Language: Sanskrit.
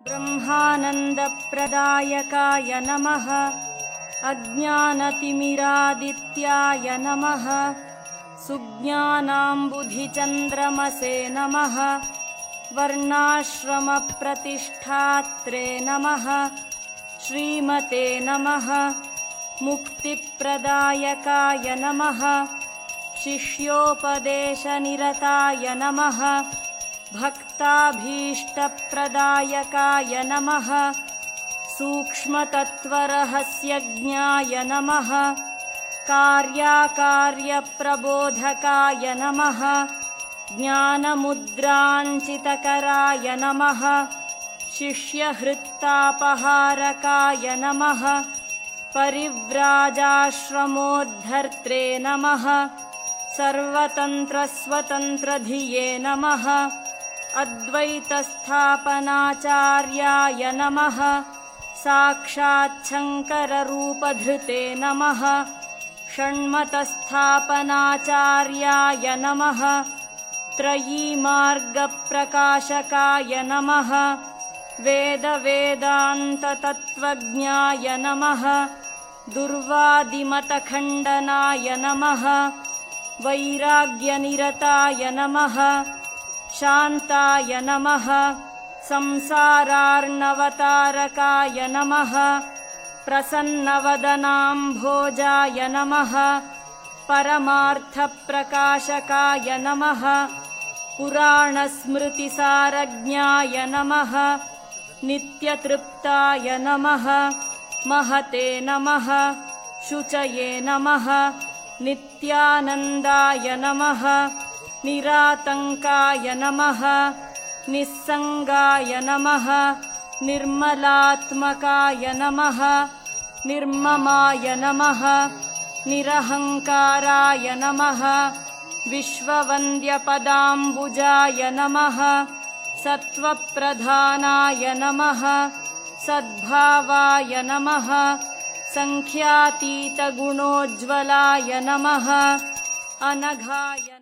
ब्रह्मानन्दप्रदायकाय नमः। अज्ञानतिमिरादित्याय नमः। सुज्ञानाम्बुधिचन्द्रमसे नमः। वर्णाश्रमप्रतिष्ठात्रे नमः। श्रीमते नमः। मुक्तिप्रदायकाय नमः। शिष्योपदेशनिरताय नमः। भक्ताभीष्टप्रदायकाय नमः। सूक्ष्मतत्त्वरहस्यज्ञाय नमः। कार्याकार्यप्रबोधकाय नमः। ज्ञानमुद्राञ्चितकराय नमः। शिष्यहृत्तापहारकाय नमः। परिव्राजाश्रमोद्धर्त्रे नमः। सर्वतन्त्रस्वतन्त्रधिये नमः। अद्वैतस्थापनाचार्याय नमः। साक्षाच्छङ्कररूपधृते नमः। षण्मतस्थापनाचार्याय नमः। त्रयीमार्गप्रकाशकाय नमः। वेदवेदान्ततत्त्वज्ञाय नमः। दुर्वादिमतखण्डनाय नमः। वैराग्यनिरताय नमः। शान्ताय नमः। संसारार्णवतारकाय नमः। प्रसन्नवदनाम्भोजाय नमः। परमार्थप्रकाशकाय नमः। पुराणस्मृतिसारज्ञाय नमः। नित्यतृप्ताय नमः। महते नमः। शुचये नमः। नित्यानन्दाय नमः। निरातङ्काय नमः। निस्सङ्गाय नमः। निर्मलात्मकाय नमः। निर्ममाय नमः। निरहङ्काराय नमः। विश्ववन्द्यपदाम्बुजाय नमः। सत्त्वप्रधानाय नमः। सद्भावाय नमः। सङ्ख्यातीतगुणोज्ज्वलाय नमः। अनघाय